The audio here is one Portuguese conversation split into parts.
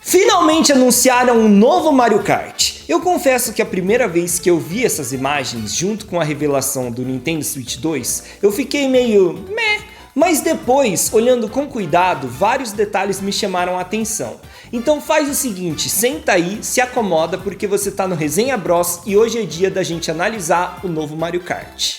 Finalmente anunciaram um novo Mario Kart. Eu confesso que a primeira vez que eu vi essas imagens, junto com a revelação do Nintendo Switch 2, eu fiquei meio meh. Mas depois, olhando com cuidado, vários detalhes me chamaram a atenção. Então faz o seguinte, senta aí, se acomoda porque você tá no Resenha Bros e hoje é dia da gente analisar o novo Mario Kart.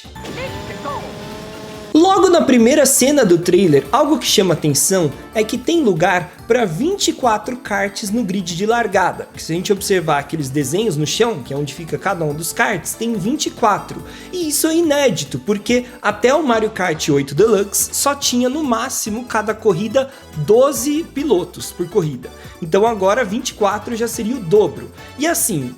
Logo na primeira cena do trailer, algo que chama atenção é que tem lugar para 24 karts no grid de largada. Se a gente observar aqueles desenhos no chão, que é onde fica cada um dos karts, tem 24. E isso é inédito, porque até o Mario Kart 8 Deluxe só tinha no máximo cada corrida 12 pilotos por corrida. Então agora 24 já seria o dobro. E assim,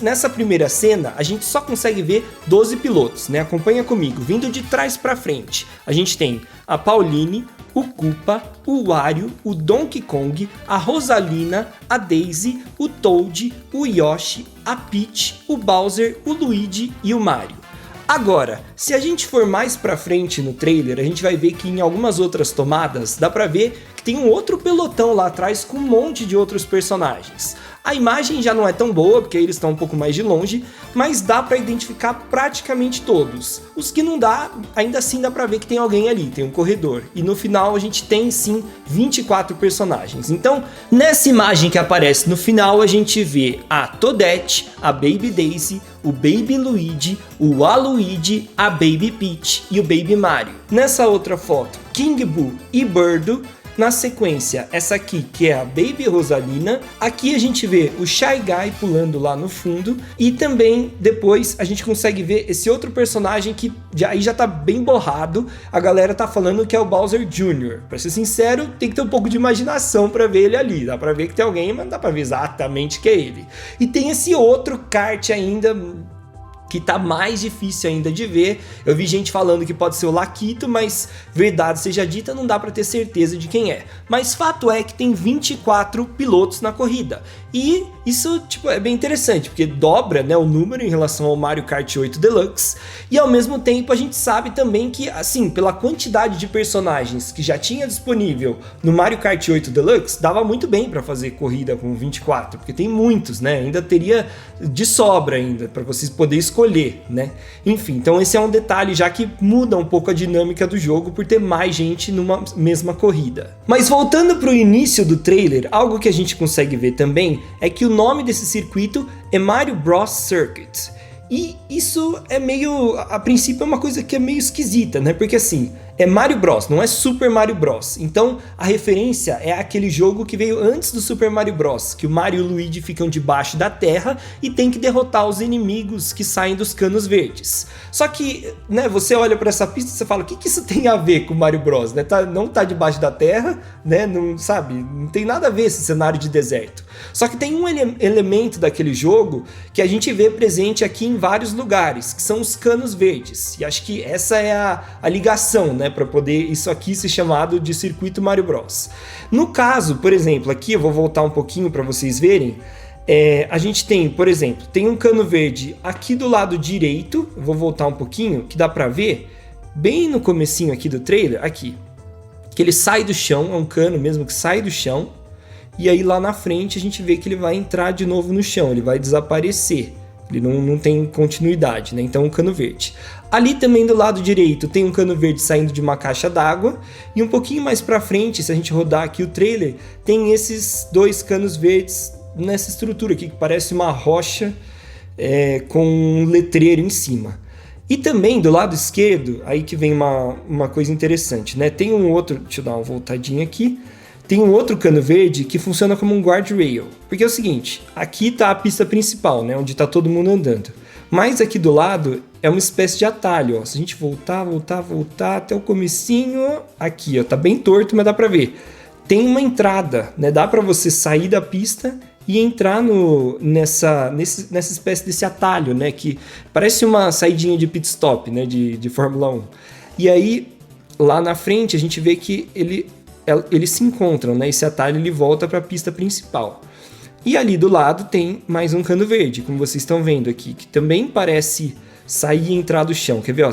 nessa primeira cena, a gente só consegue ver 12 pilotos, né? Acompanha comigo, vindo de trás para frente. A gente tem a Pauline, o Koopa, o Wario, o Donkey Kong, a Rosalina, a Daisy, o Toad, o Yoshi, a Peach, o Bowser, o Luigi e o Mario. Agora, se a gente for mais pra frente no trailer, a gente vai ver que em algumas outras tomadas dá pra ver que tem um outro pelotão lá atrás com um monte de outros personagens. A imagem já não é tão boa, porque eles estão um pouco mais de longe, mas dá pra identificar praticamente todos. Os que não dá, ainda assim dá pra ver que tem alguém ali, tem um corredor. E no final a gente tem sim 24 personagens. Então, nessa imagem que aparece no final, a gente vê a Toadette, a Baby Daisy, o Baby Luigi, o Waluigi, a Baby Peach e o Baby Mario. Nessa outra foto, King Boo e Birdo. Na sequência, essa aqui que é a Baby Rosalina. Aqui a gente vê o Shy Guy pulando lá no fundo. E também depois a gente consegue ver esse outro personagem que aí já tá bem borrado. A galera tá falando que é o Bowser Jr. Pra ser sincero, tem que ter um pouco de imaginação pra ver ele ali. Dá pra ver que tem alguém, mas não dá pra ver exatamente que é ele. E tem esse outro kart ainda que tá mais difícil ainda de ver. Eu vi gente falando que pode ser o Laquito, mas verdade seja dita, não dá pra ter certeza de quem é. Mas fato é que tem 24 pilotos na corrida. E isso, é bem interessante, porque dobra, né, o número em relação ao Mario Kart 8 Deluxe. E ao mesmo tempo a gente sabe também que, assim, pela quantidade de personagens que já tinha disponível no Mario Kart 8 Deluxe, dava muito bem pra fazer corrida com 24, porque tem muitos, né? Ainda teria de sobra ainda, pra vocês poderem escolher, né? Enfim, então esse é um detalhe já que muda um pouco a dinâmica do jogo por ter mais gente numa mesma corrida. Mas voltando pro início do trailer, algo que a gente consegue ver também é que o nome desse circuito é Mario Bros Circuit. E isso é meio, a princípio é uma coisa que é meio esquisita, né? Porque assim, é Mario Bros, não é Super Mario Bros. Então a referência é aquele jogo que veio antes do Super Mario Bros, que o Mario e o Luigi ficam debaixo da terra e tem que derrotar os inimigos que saem dos canos verdes. Só que, né, você olha para essa pista e você fala, o que isso tem a ver com o Mario Bros, né? Não tá debaixo da terra, né? Não, sabe? Não tem nada a ver esse cenário de deserto. Só que tem um elemento daquele jogo que a gente vê presente aqui em vários lugares, que são os canos verdes. E acho que essa é a ligação, né, para poder isso aqui ser chamado de circuito Mario Bros. No caso, por exemplo, aqui eu vou voltar um pouquinho para vocês verem. A gente tem, por exemplo, tem um cano verde aqui do lado direito. Eu vou voltar um pouquinho, que dá para ver bem no comecinho aqui do trailer, aqui, que ele sai do chão, é um cano mesmo que sai do chão. E aí lá na frente a gente vê que ele vai entrar de novo no chão, ele vai desaparecer. Ele não tem continuidade, né? Então um cano verde. Ali também do lado direito tem um cano verde saindo de uma caixa d'água. E um pouquinho mais pra frente, se a gente rodar aqui o trailer, tem esses dois canos verdes nessa estrutura aqui, que parece uma rocha com um letreiro em cima. E também do lado esquerdo, aí que vem uma coisa interessante, né? Tem um outro, deixa eu dar uma voltadinha aqui. Tem um outro cano verde que funciona como um guardrail. Porque é o seguinte, aqui tá a pista principal, né, onde tá todo mundo andando. Mas aqui do lado é uma espécie de atalho, ó. Se a gente voltar até o comecinho, aqui, ó, tá bem torto, mas dá pra ver. Tem uma entrada, né, dá pra você sair da pista e entrar nessa espécie desse atalho, né, que parece uma saidinha de pit stop, né, de Fórmula 1. E aí, lá na frente, a gente vê que eles se encontram, né? Esse atalho ele volta para a pista principal. E ali do lado tem mais um cano verde, como vocês estão vendo aqui, que também parece sair e entrar do chão. Quer ver?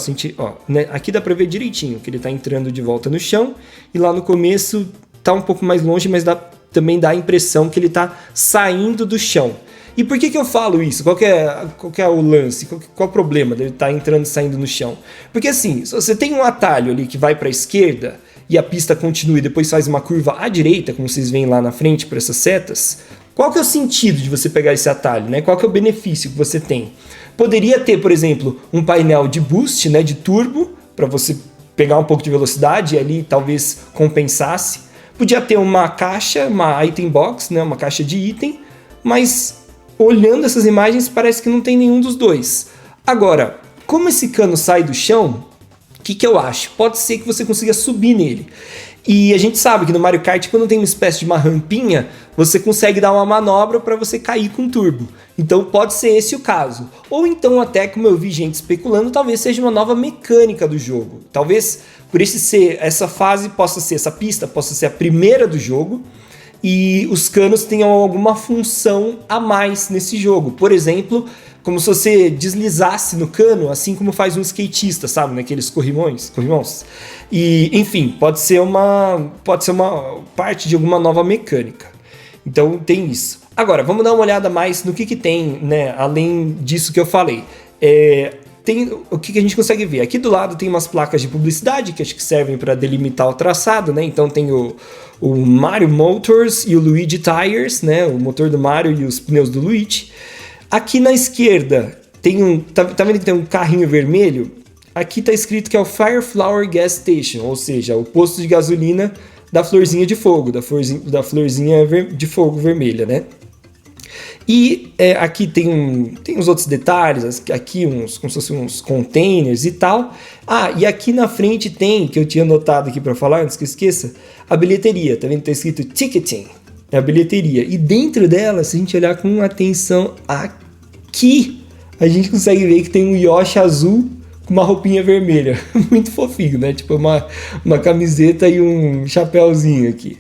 Né? Aqui dá para ver direitinho que ele está entrando de volta no chão. E lá no começo tá um pouco mais longe, mas dá também dá a impressão que ele está saindo do chão. E por que eu falo isso? Qual que é o lance? Qual o problema dele estar entrando e saindo no chão? Porque assim, se você tem um atalho ali que vai para a esquerda e a pista continua e depois faz uma curva à direita, como vocês veem lá na frente por essas setas, qual que é o sentido de você pegar esse atalho, né? Qual que é o benefício que você tem? Poderia ter, por exemplo, um painel de boost, né, de turbo, para você pegar um pouco de velocidade e ali talvez compensasse. Podia ter uma caixa, uma item box, né, uma caixa de item, mas olhando essas imagens parece que não tem nenhum dos dois. Agora, como esse cano sai do chão, o que eu acho? Pode ser que você consiga subir nele. E a gente sabe que no Mario Kart, quando tem uma espécie de uma rampinha, você consegue dar uma manobra para você cair com turbo. Então pode ser esse o caso. Ou então até, como eu vi gente especulando, talvez seja uma nova mecânica do jogo. Talvez por essa fase possa ser, essa pista possa ser a primeira do jogo, e os canos tenham alguma função a mais nesse jogo. Por exemplo, como se você deslizasse no cano, assim como faz um skatista, sabe? Naqueles corrimões. E, enfim, pode ser uma parte de alguma nova mecânica. Então tem isso. Agora, vamos dar uma olhada mais no que tem, né? Além disso que eu falei. Tem o que a gente consegue ver. Aqui do lado tem umas placas de publicidade que acho que servem para delimitar o traçado, né? Então tem o Mario Motors e o Luigi Tires, né? O motor do Mario e os pneus do Luigi. Aqui na esquerda tem tá vendo que tem um carrinho vermelho? Aqui tá escrito que é o Fireflower Gas Station, ou seja, o posto de gasolina da florzinha de fogo, da florzinha de fogo vermelha, né? E aqui tem uns outros detalhes, aqui como se fossem uns containers e tal. E aqui na frente tem, que eu tinha anotado aqui para falar, antes que eu esqueça, a bilheteria. Tá vendo que tá escrito ticketing? É a bilheteria. E dentro dela, se a gente olhar com atenção aqui, a gente consegue ver que tem um Yoshi azul com uma roupinha vermelha. Muito fofinho, né? Tipo uma camiseta e um chapéuzinho aqui.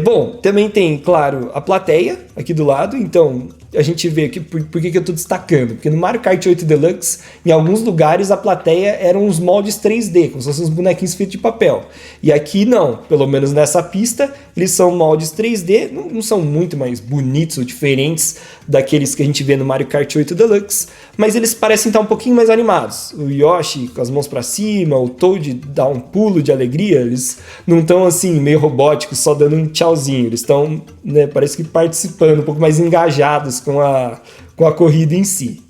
Bom, também tem, claro, a plateia aqui do lado. Então a gente vê aqui por que eu tô destacando, porque no Mario Kart 8 Deluxe, em alguns lugares a plateia eram uns moldes 3D, como se fossem uns bonequinhos feitos de papel, e aqui não, pelo menos nessa pista eles são moldes 3D, não são muito mais bonitos ou diferentes daqueles que a gente vê no Mario Kart 8 Deluxe, mas eles parecem estar um pouquinho mais animados. O Yoshi com as mãos pra cima, o Toad dá um pulo de alegria, eles não estão assim meio robóticos, só dando um tchauzinho, eles estão, né, parece que participando, um pouco mais engajados com a corrida em si.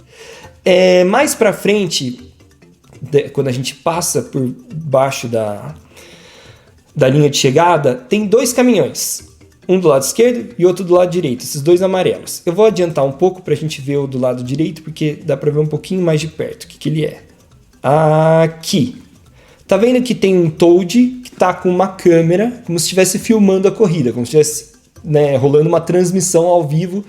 Mais pra frente, quando a gente passa por baixo da linha de chegada, tem dois caminhões. Um do lado esquerdo e outro do lado direito, esses dois amarelos. Eu vou adiantar um pouco pra gente ver o do lado direito, porque dá pra ver um pouquinho mais de perto o que ele é. Aqui. Tá vendo que tem um Toad que tá com uma câmera, como se estivesse filmando a corrida, como se estivesse, né, rolando uma transmissão ao vivo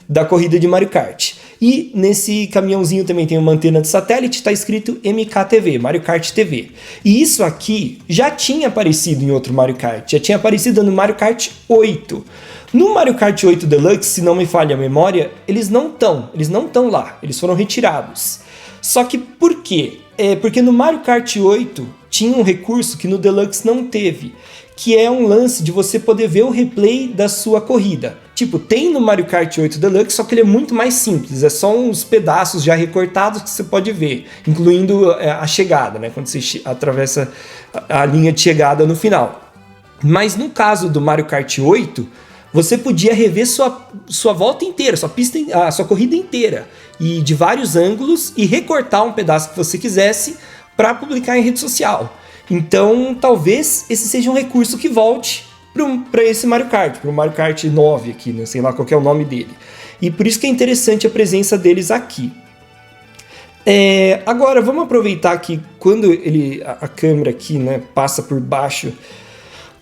da corrida de Mario Kart. E nesse caminhãozinho também tem uma antena de satélite, está escrito MKTV, Mario Kart TV. E isso aqui já tinha aparecido em outro Mario Kart, já tinha aparecido no Mario Kart 8. No Mario Kart 8 Deluxe, se não me falha a memória, eles não estão lá, eles foram retirados. Só que por quê? Porque no Mario Kart 8 tinha um recurso que no Deluxe não teve, que é um lance de você poder ver o replay da sua corrida. Tipo, tem no Mario Kart 8 Deluxe, só que ele é muito mais simples, é só uns pedaços já recortados que você pode ver, incluindo a chegada, né, quando você atravessa a linha de chegada no final. Mas no caso do Mario Kart 8, você podia rever sua volta inteira, a sua corrida inteira, e de vários ângulos, e recortar um pedaço que você quisesse para publicar em rede social. Então, talvez esse seja um recurso que volte para esse Mario Kart, para o Mario Kart 9 aqui, né? Sei lá qual que é o nome dele. E por isso que é interessante a presença deles aqui. Agora, vamos aproveitar que quando a câmera aqui, né, passa por baixo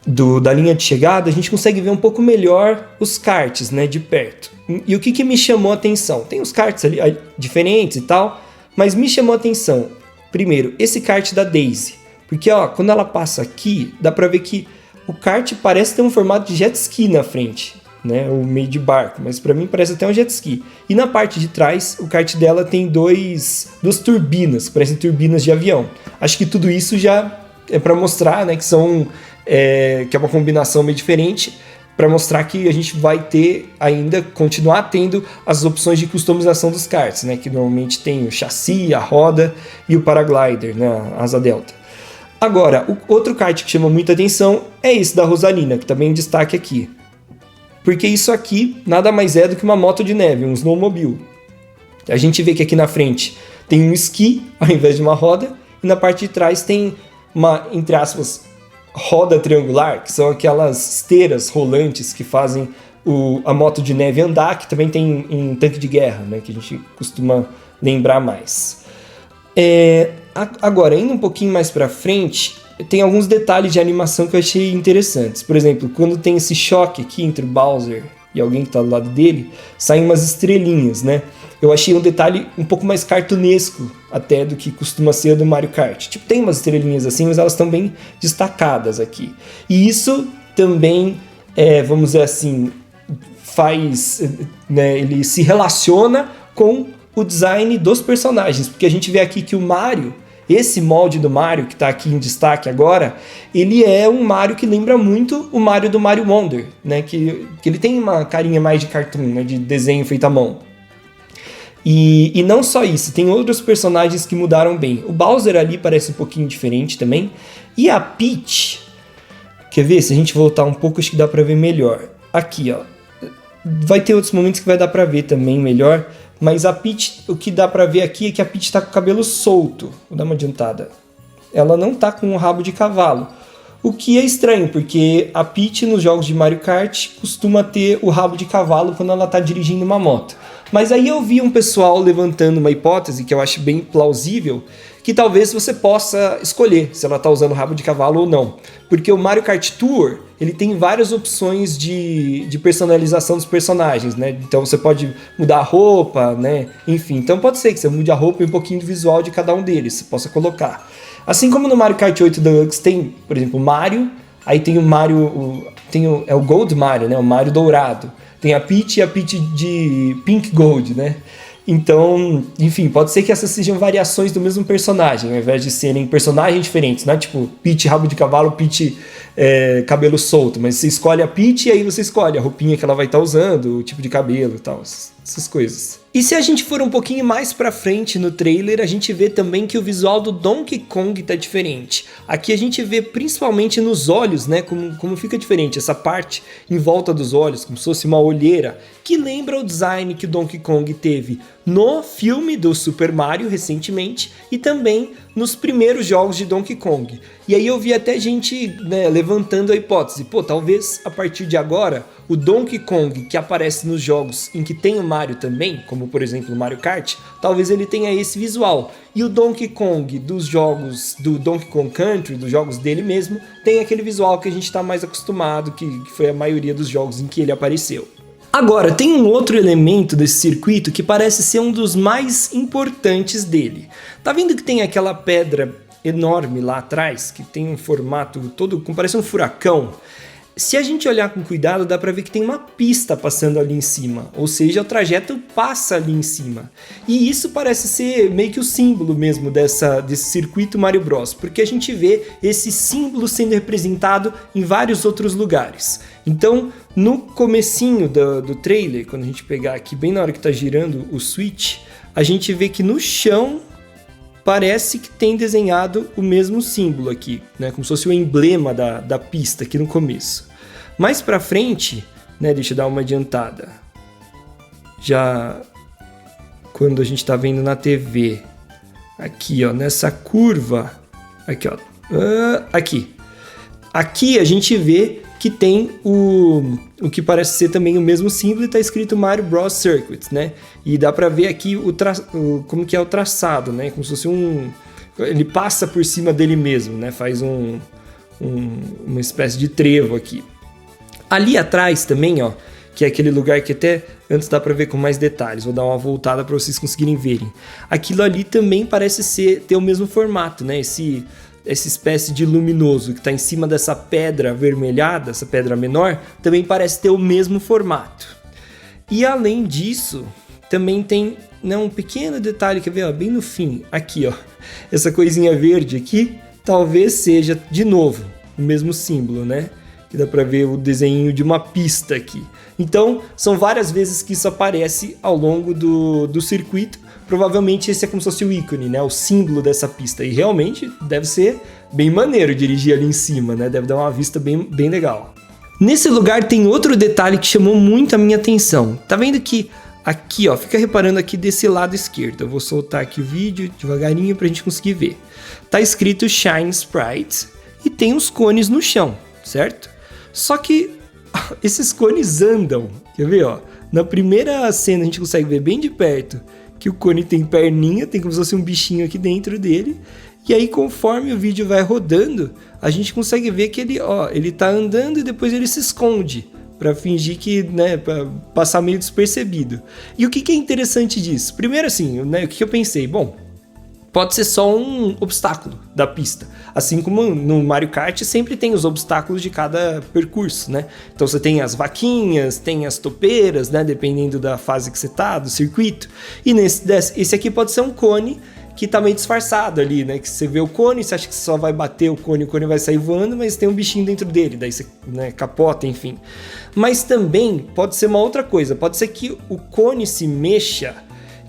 da linha de chegada, a gente consegue ver um pouco melhor os karts, né, de perto. E o que me chamou a atenção? Tem os karts ali diferentes e tal, mas me chamou a atenção, primeiro, esse kart da Daisy. Porque quando ela passa aqui, dá pra ver que o kart parece ter um formato de jet ski na frente, né? Ou meio de barco, mas pra mim parece até um jet ski. E na parte de trás, o kart dela tem duas turbinas, que parecem turbinas de avião. Acho que tudo isso já é pra mostrar, né, que é uma combinação meio diferente. para mostrar que a gente vai ter ainda, continuar tendo as opções de customização dos karts, né? Que normalmente tem o chassi, a roda e o paraglider, né? A asa delta. Agora, o outro kart que chama muita atenção é esse da Rosalina, que também é em destaque aqui. Porque isso aqui nada mais é do que uma moto de neve, um snowmobile. A gente vê que aqui na frente tem um esqui ao invés de uma roda, e na parte de trás tem uma, entre aspas, roda triangular, que são aquelas esteiras rolantes que fazem a moto de neve andar, que também tem em tanque de guerra, né, que a gente costuma lembrar mais. Agora, indo um pouquinho mais pra frente, tem alguns detalhes de animação que eu achei interessantes. Por exemplo, quando tem esse choque aqui entre o Bowser e alguém que tá do lado dele, saem umas estrelinhas, né? Eu achei um detalhe um pouco mais cartunesco até do que costuma ser do Mario Kart. Tipo, tem umas estrelinhas assim, mas elas estão bem destacadas aqui. E isso também, vamos dizer assim, faz, né, ele se relaciona com o design dos personagens, porque a gente vê aqui que o Mario, esse molde do Mario que está aqui em destaque agora, ele é um Mario que lembra muito o Mario do Mario Wonder, né? Que ele tem uma carinha mais de cartoon, né? De desenho feito à mão. E não só isso, tem outros personagens que mudaram bem. O Bowser ali parece um pouquinho diferente também. E a Peach, quer ver? Se a gente voltar um pouco, acho que dá pra ver melhor. Aqui, ó. Vai ter outros momentos que vai dar pra ver também melhor. Mas a Peach, o que dá pra ver aqui é que a Peach tá com o cabelo solto. Vou dar uma adiantada. Ela não tá com o rabo de cavalo. O que é estranho, porque a Peach nos jogos de Mario Kart costuma ter o rabo de cavalo quando ela tá dirigindo uma moto. Mas aí eu vi um pessoal levantando uma hipótese que eu acho bem plausível, que talvez você possa escolher se ela tá usando rabo de cavalo ou não. Porque o Mario Kart Tour, ele tem várias opções de personalização dos personagens, né? Então você pode mudar a roupa, né? Enfim, então pode ser que você mude a roupa e um pouquinho do visual de cada um deles, você possa colocar. Assim como no Mario Kart 8 Deluxe tem, por exemplo, o Mario, aí tem o Mario, é o Gold Mario, né? O Mario dourado. Tem a Peach e a Peach de Pink Gold, né? Então, enfim, pode ser que essas sejam variações do mesmo personagem, ao invés de serem personagens diferentes, não é tipo Peach rabo de cavalo, Peach cabelo solto, mas você escolhe a Peach e aí você escolhe a roupinha que ela vai estar usando, o tipo de cabelo e tal, essas coisas. E se a gente for um pouquinho mais pra frente no trailer, a gente vê também que o visual do Donkey Kong tá diferente. Aqui a gente vê principalmente nos olhos, né, como fica diferente, essa parte em volta dos olhos, como se fosse uma olheira, que lembra o design que o Donkey Kong teve no filme do Super Mario recentemente e também nos primeiros jogos de Donkey Kong. E aí eu vi até gente, né, levantando a hipótese, talvez a partir de agora o Donkey Kong que aparece nos jogos em que tem o Mario também, como por exemplo o Mario Kart, talvez ele tenha esse visual. E o Donkey Kong dos jogos do Donkey Kong Country, dos jogos dele mesmo, tem aquele visual que a gente está mais acostumado, que foi a maioria dos jogos em que ele apareceu. Agora, tem um outro elemento desse circuito que parece ser um dos mais importantes dele. Tá vendo que tem aquela pedra enorme lá atrás, que tem um formato todo, parece um furacão? Se a gente olhar com cuidado, dá pra ver que tem uma pista passando ali em cima, ou seja, o trajeto passa ali em cima. E isso parece ser meio que o símbolo mesmo desse circuito Mario Bros, porque a gente vê esse símbolo sendo representado em vários outros lugares. Então, no comecinho do trailer, quando a gente pegar aqui bem na hora que tá girando o Switch, a gente vê que no chão parece que tem desenhado o mesmo símbolo aqui, né? Como se fosse o emblema da pista aqui no começo. Mais pra frente, né? Deixa eu dar uma adiantada. Já quando a gente tá vendo na TV, aqui, ó, nessa curva, aqui, ó, aqui a gente vê que tem o que parece ser também o mesmo símbolo e tá escrito Mario Bros Circuit, né? E dá pra ver aqui como que é o traçado, né? Como se fosse ele passa por cima dele mesmo, né? Faz uma espécie de trevo aqui. Ali atrás também, ó, que é aquele lugar que até antes dá pra ver com mais detalhes. Vou dar uma voltada pra vocês conseguirem verem. Aquilo ali também parece ter o mesmo formato, né? Essa espécie de luminoso que está em cima dessa pedra avermelhada, essa pedra menor, também parece ter o mesmo formato. E além disso, também tem, né, um pequeno detalhe, quer ver, ó, bem no fim, aqui, ó, essa coisinha verde aqui, talvez seja, de novo, o mesmo símbolo, né? que dá pra ver o desenho de uma pista aqui. Então, são várias vezes que isso aparece ao longo do circuito. Provavelmente esse é como se fosse o ícone, né? O símbolo dessa pista. E realmente deve ser bem maneiro dirigir ali em cima, né? Deve dar uma vista bem legal. Nesse lugar tem outro detalhe que chamou muito a minha atenção. Tá vendo que aqui, ó, fica reparando aqui desse lado esquerdo. Eu vou soltar aqui o vídeo devagarinho pra gente conseguir ver. Tá escrito Shine Sprite e tem os cones no chão, certo? Só que esses cones andam. Quer ver, ó? Na primeira cena a gente consegue ver bem de perto que o cone tem perninha, tem como se fosse um bichinho aqui dentro dele. E aí, conforme o vídeo vai rodando, a gente consegue ver que ele tá andando e depois ele se esconde para fingir que, né, para passar meio despercebido. E o que é interessante disso? Primeiro assim, né, o que eu pensei? Bom, pode ser só um obstáculo da pista. Assim como no Mario Kart sempre tem os obstáculos de cada percurso, né? Então você tem as vaquinhas, tem as topeiras, né? Dependendo da fase que você tá, do circuito. E esse aqui pode ser um cone que tá meio disfarçado ali, né? Que você vê o cone, você acha que você só vai bater o cone vai sair voando, mas tem um bichinho dentro dele, daí você, né, capota, enfim. Mas também pode ser uma outra coisa, pode ser que o cone se mexa,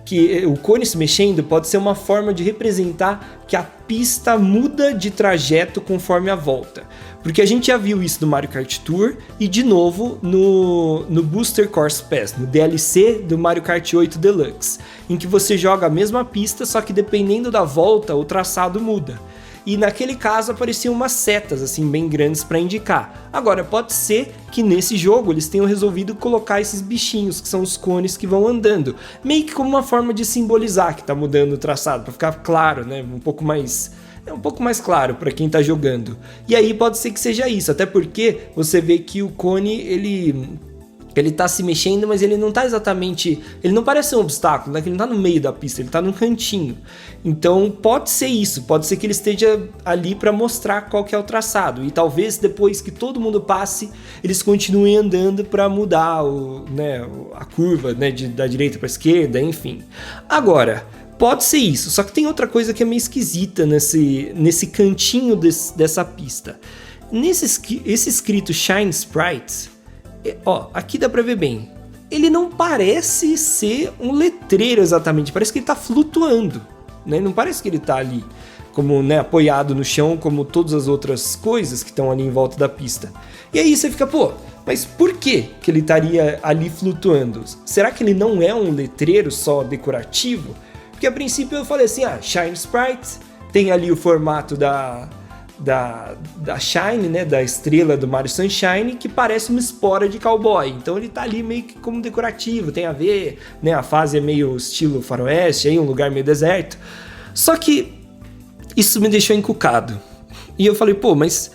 que o cone se mexendo pode ser uma forma de representar que a pista muda de trajeto conforme a volta. Porque a gente já viu isso no Mario Kart Tour e de novo no Booster Course Pass, no DLC do Mario Kart 8 Deluxe, em que você joga a mesma pista, só que dependendo da volta o traçado muda. E naquele caso apareciam umas setas assim bem grandes para indicar. Agora pode ser que nesse jogo eles tenham resolvido colocar esses bichinhos, que são os cones que vão andando, meio que como uma forma de simbolizar que tá mudando o traçado, para ficar claro, né, um pouco mais claro para quem tá jogando. E aí pode ser que seja isso, até porque você vê que o cone ele tá se mexendo, mas ele não tá exatamente... Ele não parece um obstáculo, né? Que ele não tá no meio da pista, ele tá num cantinho. Então pode ser isso, pode ser que ele esteja ali para mostrar qual que é o traçado. E talvez depois que todo mundo passe, eles continuem andando para mudar a curva, né? Da direita para esquerda, enfim. Agora, pode ser isso, só que tem outra coisa que é meio esquisita nesse cantinho dessa pista. Esse escrito Shine Sprite... Ó, aqui dá pra ver bem. Ele não parece ser um letreiro exatamente, parece que ele tá flutuando, né? Não parece que ele tá ali como, né, apoiado no chão como todas as outras coisas que estão ali em volta da pista. E aí você fica, pô, mas por que ele estaria ali flutuando? Será que ele não é um letreiro só decorativo? Porque a princípio eu falei assim, Shine Sprite, tem ali o formato da Shine, né, da estrela do Mario Sunshine, que parece uma espora de cowboy. Então ele tá ali meio que como decorativo, tem a ver, né, a fase é meio estilo faroeste, aí um lugar meio deserto. Só que isso me deixou encucado. E eu falei, pô, mas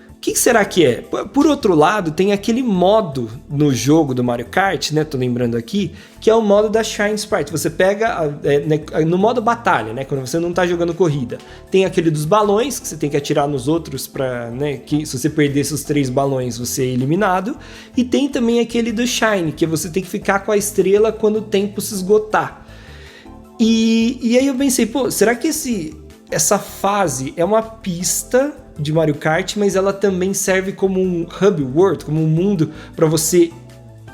o que será que é? Por outro lado, tem aquele modo no jogo do Mario Kart, né? Tô lembrando aqui, que é o modo da Shine Sprite. Você pega no modo batalha, né? Quando você não tá jogando corrida. Tem aquele dos balões, que você tem que atirar nos outros pra, né? Que se você perder esses 3 balões, você é eliminado. E tem também aquele do Shine, que você tem que ficar com a estrela quando o tempo se esgotar. E aí eu pensei, pô, será que essa fase é uma pista de Mario Kart, mas ela também serve como um hub world, como um mundo para você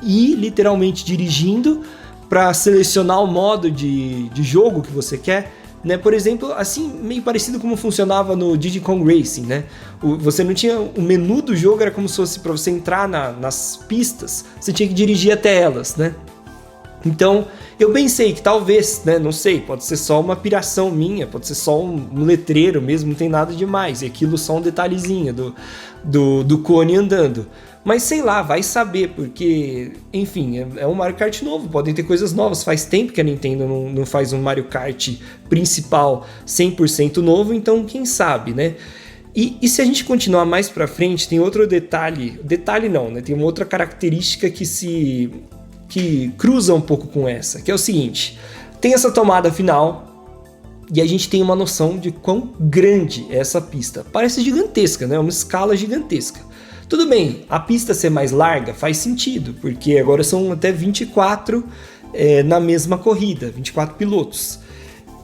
ir literalmente dirigindo para selecionar o modo de jogo que você quer, né? Por exemplo, assim, meio parecido como funcionava no Diddy Kong Racing, né? Você não tinha o menu do jogo, era como se fosse para você entrar nas pistas, você tinha que dirigir até elas, né? Então, eu pensei que talvez, né, não sei, pode ser só uma piração minha, pode ser só um letreiro mesmo, não tem nada demais, e aquilo só um detalhezinho do cone andando. Mas sei lá, vai saber, porque, enfim, é um Mario Kart novo, podem ter coisas novas, faz tempo que a Nintendo não faz um Mario Kart principal 100% novo, então quem sabe, né? E se a gente continuar mais pra frente, tem outro detalhe não, né, tem uma outra característica que cruza um pouco com essa, que é o seguinte, tem essa tomada final e a gente tem uma noção de quão grande é essa pista. Parece gigantesca, né? Uma escala gigantesca. Tudo bem, a pista ser mais larga faz sentido, porque agora são até 24 na mesma corrida, 24 pilotos.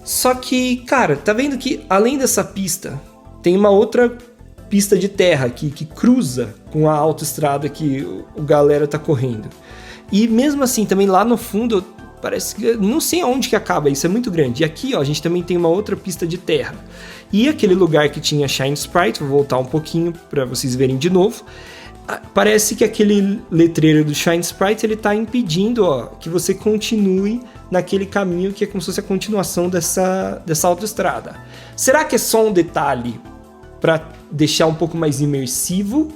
Só que, cara, tá vendo que além dessa pista, tem uma outra pista de terra aqui que cruza com a autoestrada que o galera tá correndo. E mesmo assim, também lá no fundo, parece que... não sei aonde que acaba isso, é muito grande. E aqui, ó, a gente também tem uma outra pista de terra. E aquele lugar que tinha Shine Sprite, vou voltar um pouquinho para vocês verem de novo. Parece que aquele letreiro do Shine Sprite, ele tá impedindo, ó, que você continue naquele caminho que é como se fosse a continuação dessa autoestrada. Será que é só um detalhe para deixar um pouco mais imersivo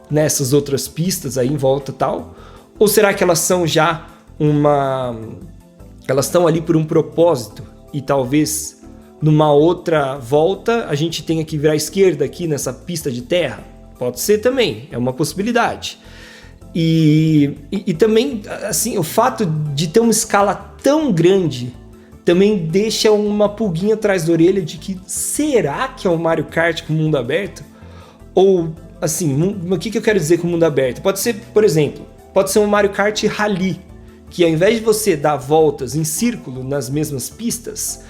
nessas outras pistas aí em volta e tal? Ou será que elas são já elas estão ali por um propósito e talvez numa outra volta a gente tenha que virar à esquerda aqui nessa pista de terra? Pode ser também, é uma possibilidade. E também, assim, o fato de ter uma escala tão grande também deixa uma pulguinha atrás da orelha de que será que é um Mario Kart com mundo aberto? Ou, assim, o que eu quero dizer com mundo aberto? Pode ser, por exemplo, pode ser um Mario Kart Rally, que ao invés de você dar voltas em círculo nas mesmas pistas,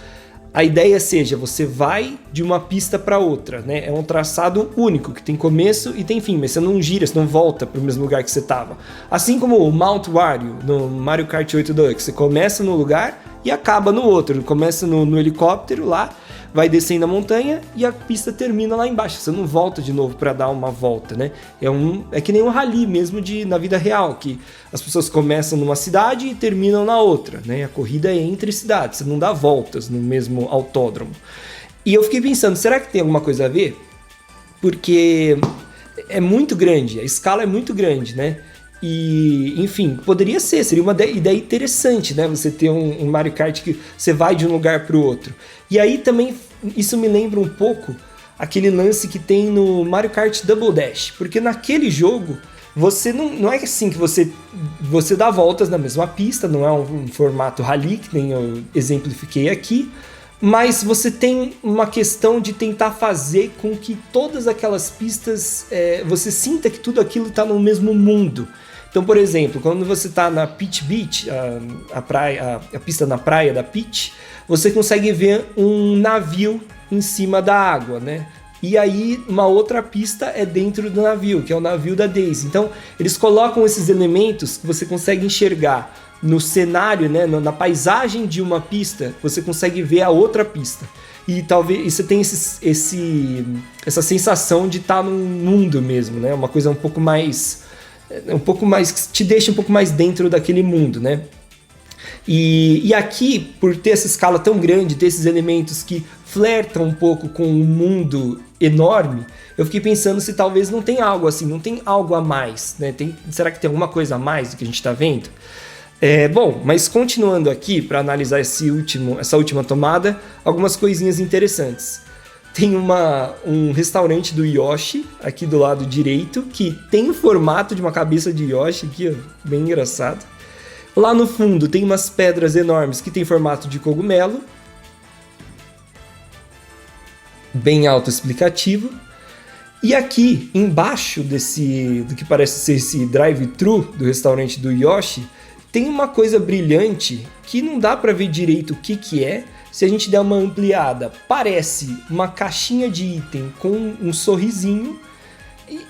a ideia seja, você vai de uma pista para outra, né? É um traçado único, que tem começo e tem fim, mas você não gira, você não volta para o mesmo lugar que você estava. Assim como o Mount Wario, no Mario Kart 8 Deluxe, você começa no lugar e acaba no outro. Começa no helicóptero lá, vai descendo a montanha e a pista termina lá embaixo. Você não volta de novo para dar uma volta, né? É que nem um rally mesmo na vida real, que as pessoas começam numa cidade e terminam na outra, né? A corrida é entre cidades, você não dá voltas no mesmo autódromo. E eu fiquei pensando, será que tem alguma coisa a ver? Porque é muito grande, a escala é muito grande, né? E, enfim, seria uma ideia interessante, né? Você ter um Mario Kart que você vai de um lugar para o outro. E aí também, isso me lembra um pouco aquele lance que tem no Mario Kart Double Dash. Porque naquele jogo, você não é assim que você dá voltas na mesma pista, não é um formato rally, que nem eu exemplifiquei aqui. Mas você tem uma questão de tentar fazer com que todas aquelas pistas, você sinta que tudo aquilo está no mesmo mundo. Então, por exemplo, quando você está na Peach Beach, a pista na praia da Peach, você consegue ver um navio em cima da água, né? E aí uma outra pista é dentro do navio, que é o navio da Daisy. Então, eles colocam esses elementos que você consegue enxergar no cenário, né, na paisagem de uma pista, você consegue ver a outra pista. E talvez você tenha essa sensação de estar num mundo mesmo, né? Uma coisa um pouco mais que te deixa um pouco mais dentro daquele mundo, né? E aqui, por ter essa escala tão grande, ter esses elementos que flertam um pouco com um mundo enorme, eu fiquei pensando se talvez não tem algo assim, não tem algo a mais, né? Será que tem alguma coisa a mais do que a gente está vendo? Bom, mas continuando aqui para analisar essa última tomada, algumas coisinhas interessantes. Tem um restaurante do Yoshi aqui do lado direito, que tem o formato de uma cabeça de Yoshi aqui, ó, bem engraçado. Lá no fundo tem umas pedras enormes que tem formato de cogumelo, bem autoexplicativo. E aqui embaixo do que parece ser esse drive-thru do restaurante do Yoshi, tem uma coisa brilhante que não dá para ver direito o que é. Se a gente der uma ampliada, parece uma caixinha de item com um sorrisinho.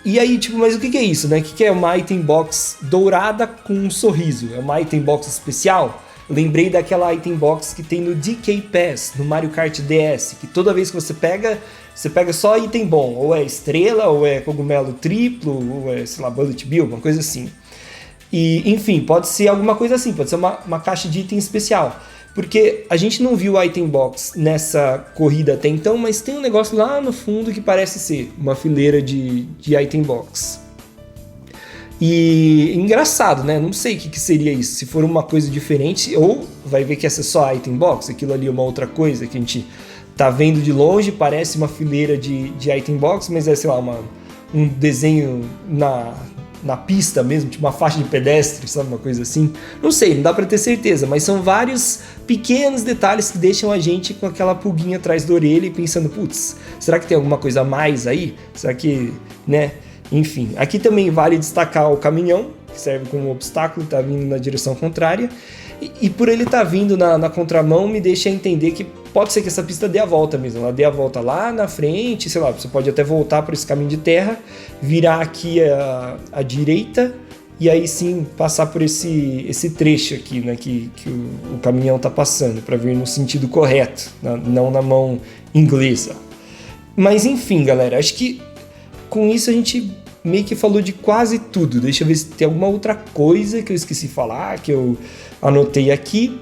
E aí, tipo, mas o que é isso, né? O que é uma item box dourada com um sorriso? É uma item box especial? Lembrei daquela item box que tem no DK Pass, no Mario Kart DS, que toda vez que você pega só item bom. Ou é estrela, ou é cogumelo triplo, ou é, sei lá, Bullet Bill, uma coisa assim. E, enfim, pode ser alguma coisa assim, pode ser uma caixa de item especial. Porque a gente não viu o item box nessa corrida até então, mas tem um negócio lá no fundo que parece ser uma fileira de item box. E engraçado, né? Não sei o que seria isso. Se for uma coisa diferente, ou vai ver que essa é só item box, aquilo ali é uma outra coisa que a gente tá vendo de longe, parece uma fileira de item box, mas é, sei lá, um desenho na pista mesmo, tipo uma faixa de pedestre, sabe, uma coisa assim. Não sei, não dá pra ter certeza, mas são vários pequenos detalhes que deixam a gente com aquela pulguinha atrás da orelha e pensando, putz, será que tem alguma coisa a mais aí? Será que, né? Enfim, aqui também vale destacar o caminhão que serve como obstáculo, tá vindo na direção contrária. E por ele estar vindo na contramão, me deixa entender que pode ser que essa pista dê a volta mesmo. Ela dê a volta lá na frente, sei lá, você pode até voltar por esse caminho de terra, virar aqui à direita e aí sim passar por esse trecho aqui, né, que o caminhão tá passando, para vir no sentido correto, não na mão inglesa. Mas enfim, galera, acho que com isso a gente meio que falou de quase tudo. Deixa eu ver se tem alguma outra coisa que eu esqueci de falar, que eu anotei aqui.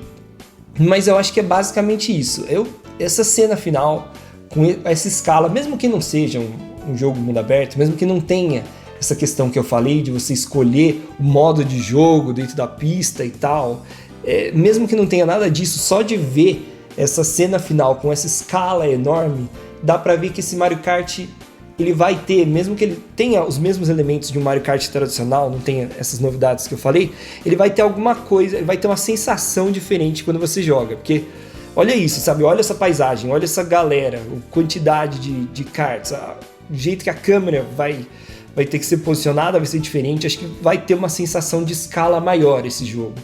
Mas eu acho que é basicamente isso. Essa cena final, com essa escala, mesmo que não seja um jogo mundo aberto, mesmo que não tenha essa questão que eu falei de você escolher o modo de jogo dentro da pista e tal, mesmo que não tenha nada disso, só de ver essa cena final com essa escala enorme, dá pra ver que esse Mario Kart ele vai ter, mesmo que ele tenha os mesmos elementos de um Mario Kart tradicional, não tenha essas novidades que eu falei, ele vai ter alguma coisa, ele vai ter uma sensação diferente quando você joga, porque olha isso, sabe? Olha essa paisagem, olha essa galera, a quantidade de karts, o jeito que a câmera vai ter que ser posicionada vai ser diferente, acho que vai ter uma sensação de escala maior esse jogo.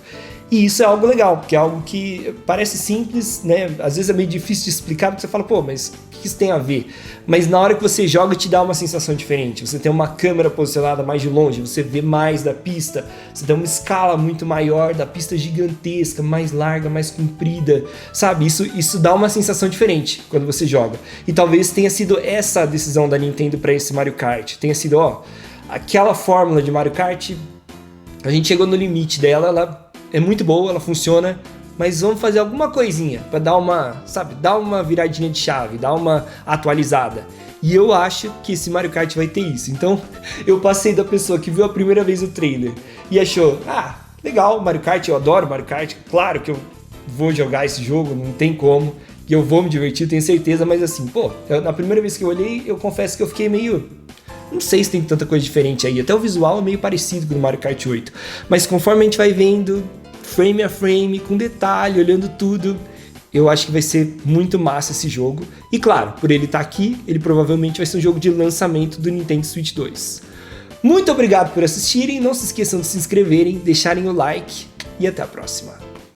E isso é algo legal, porque é algo que parece simples, né? Às vezes é meio difícil de explicar, porque você fala, pô, mas o que isso tem a ver? Mas na hora que você joga, te dá uma sensação diferente. Você tem uma câmera posicionada mais de longe, você vê mais da pista, você tem uma escala muito maior da pista gigantesca, mais larga, mais comprida, sabe? Isso dá uma sensação diferente quando você joga. E talvez tenha sido essa a decisão da Nintendo para esse Mario Kart. Tenha sido, aquela fórmula de Mario Kart, a gente chegou no limite dela, ela é muito boa, ela funciona, mas vamos fazer alguma coisinha pra dar uma viradinha de chave, dar uma atualizada. E eu acho que esse Mario Kart vai ter isso. Então, eu passei da pessoa que viu a primeira vez o trailer e achou, legal, Mario Kart, eu adoro Mario Kart, claro que eu vou jogar esse jogo, não tem como, e eu vou me divertir, tenho certeza, mas assim, na primeira vez que eu olhei, eu confesso que eu fiquei meio... Não sei se tem tanta coisa diferente aí, até o visual é meio parecido com o Mario Kart 8. Mas conforme a gente vai vendo, frame a frame, com detalhe, olhando tudo, eu acho que vai ser muito massa esse jogo. E claro, por ele estar aqui, ele provavelmente vai ser um jogo de lançamento do Nintendo Switch 2. Muito obrigado por assistirem, não se esqueçam de se inscreverem, deixarem o like e até a próxima.